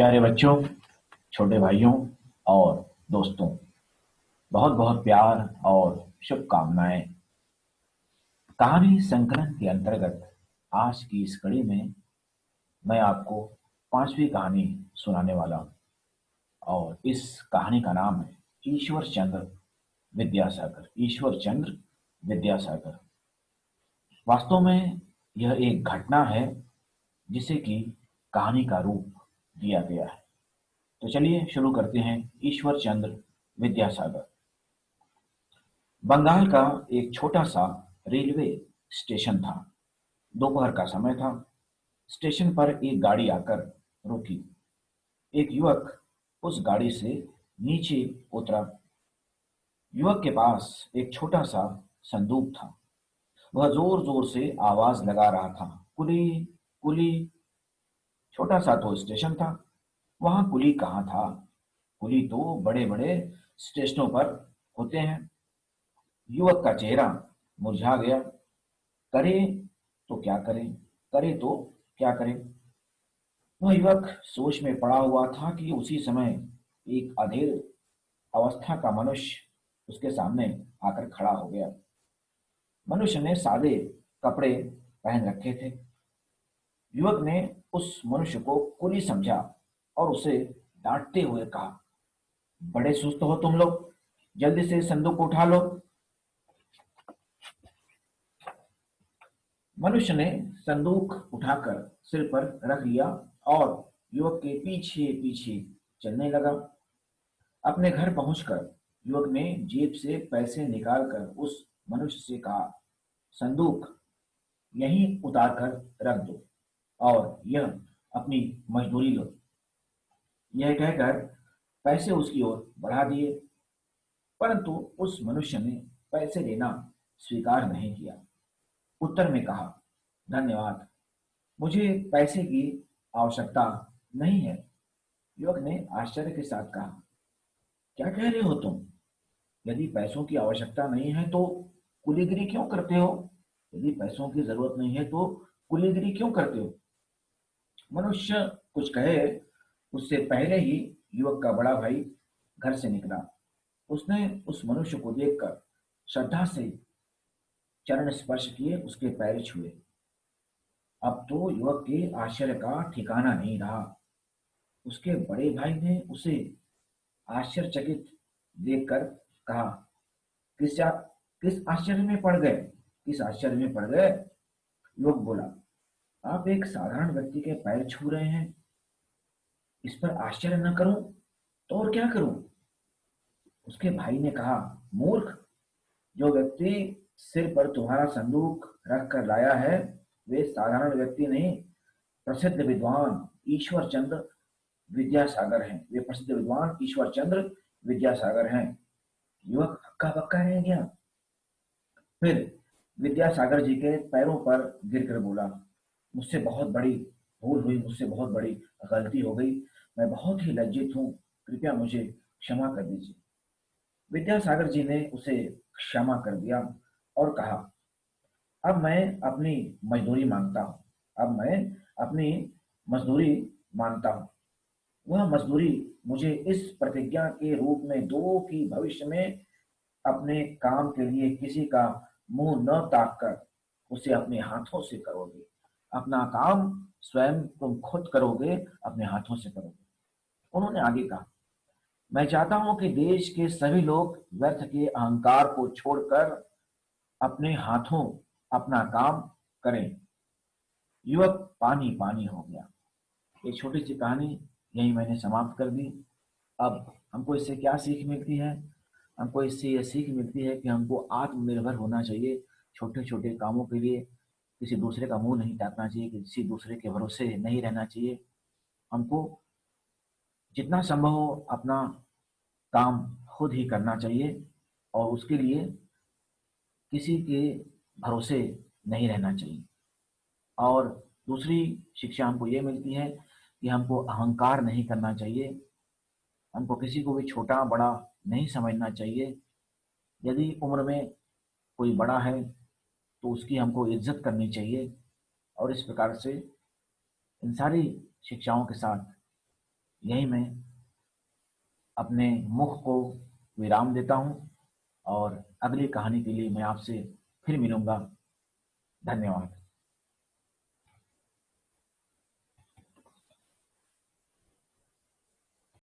प्यारे बच्चों, छोटे भाइयों और दोस्तों, बहुत बहुत प्यार और शुभकामनाएं। कहानी संकलन के अंतर्गत आज की इस कड़ी में मैं आपको पांचवी कहानी सुनाने वाला हूं और इस कहानी का नाम है ईश्वर चंद्र विद्यासागर। ईश्वर चंद्र विद्यासागर। वास्तव में यह एक घटना है जिसे कि कहानी का रूप दिया गया है। तो चलिए शुरू करते हैं। ईश्वर चंद्र विद्यासागर। बंगाल का एक छोटा सा रेलवे स्टेशन था। दोपहर का समय था। स्टेशन पर एक गाड़ी आकर रुकी। एक युवक उस गाड़ी से नीचे उतरा। युवक के पास एक छोटा सा संदूक था। वह जोर जोर से आवाज लगा रहा था, कुली कुली। छोटा सा तो स्टेशन था, वहां कुली कहाँ था? कुली तो बड़े बड़े स्टेशनों पर होते हैं। युवक का चेहरा मुरझा गया। करे तो क्या करे, करे तो क्या करे। वह युवक सोच में पड़ा हुआ था कि उसी समय एक अधेड़ अवस्था का मनुष्य उसके सामने आकर खड़ा हो गया। मनुष्य ने सादे कपड़े पहन रखे थे। युवक ने उस मनुष्य को कुली समझा और उसे डांटते हुए कहा, बड़े सुस्त हो तुम लोग, जल्दी से संदूक उठा लो। मनुष्य ने संदूक उठाकर सिर पर रख लिया और युवक के पीछे पीछे चलने लगा। अपने घर पहुंचकर युवक ने जेब से पैसे निकालकर उस मनुष्य से कहा, संदूक यहीं उतार कर रख दो और यह अपनी मजदूरी लो। यह कहकर पैसे उसकी ओर बढ़ा दिए, परंतु उस मनुष्य ने पैसे लेना स्वीकार नहीं किया। उत्तर में कहा, धन्यवाद, मुझे पैसे की आवश्यकता नहीं है। युवक ने आश्चर्य के साथ कहा, क्या कह रहे हो तुम? यदि पैसों की आवश्यकता नहीं है तो कुलीगिरी क्यों करते हो? यदि पैसों की जरूरत नहीं है तो कुलीगिरी क्यों करते हो? मनुष्य कुछ कहे उससे पहले ही युवक का बड़ा भाई घर से निकला। उसने उस मनुष्य को देखकर श्रद्धा से चरण स्पर्श किए, उसके पैर छुए। अब तो युवक के आश्चर्य का ठिकाना नहीं रहा। उसके बड़े भाई ने उसे आश्चर्यचकित देखकर कहा, किस किस आश्चर्य में पड़ गए? किस आश्चर्य में पड़ गए? युवक बोला, आप एक साधारण व्यक्ति के पैर छू रहे हैं, इस पर आश्चर्य न करूं तो और क्या करूं? उसके भाई ने कहा, मूर्ख, जो व्यक्ति सिर पर तुम्हारा संदूक रख कर लाया है वे साधारण व्यक्ति नहीं, प्रसिद्ध विद्वान ईश्वर चंद्र विद्यासागर हैं। वे प्रसिद्ध विद्वान ईश्वर चंद्र विद्यासागर हैं। युवक हक्का बक्का रह गया। फिर विद्यासागर जी के पैरों पर गिरकर बोला, मुझसे बहुत बड़ी भूल हुई, मुझसे बहुत बड़ी गलती हो गई, मैं बहुत ही लज्जित हूँ, कृपया मुझे क्षमा कर दीजिए। विद्यासागर जी ने उसे क्षमा कर दिया और कहा, अब मैं अपनी मजदूरी मांगता हूँ। अब मैं अपनी मजदूरी मांगता हूँ। वह मजदूरी मुझे इस प्रतिज्ञा के रूप में दो कि भविष्य में अपने काम के लिए किसी का मुंह न ताक कर उसे अपने हाथों से करोगे। अपना काम स्वयं तुम खुद करोगे, अपने हाथों से करोगे। उन्होंने आगे कहा, मैं चाहता हूं कि देश के सभी लोग व्यर्थ के अहंकार को छोड़कर अपने हाथों अपना काम करें। युवक पानी पानी हो गया। एक छोटी सी कहानी यही मैंने समाप्त कर दी। अब हमको इससे क्या सीख मिलती है? हमको इससे यह सीख मिलती है कि हमको आत्मनिर्भर होना चाहिए। छोटे छोटे कामों के लिए किसी दूसरे का मुंह नहीं ताकना चाहिए, किसी दूसरे के भरोसे नहीं रहना चाहिए। हमको जितना संभव हो अपना काम खुद ही करना चाहिए और उसके लिए किसी के भरोसे नहीं रहना चाहिए। और दूसरी शिक्षा हमको ये मिलती है कि हमको अहंकार नहीं करना चाहिए। हमको किसी को भी छोटा बड़ा नहीं समझना चाहिए। यदि उम्र में कोई बड़ा है तो उसकी हमको इज्जत करनी चाहिए। और इस प्रकार से इन सारी शिक्षाओं के साथ यही मैं अपने मुख को विराम देता हूँ और अगली कहानी के लिए मैं आपसे फिर मिलूंगा। धन्यवाद।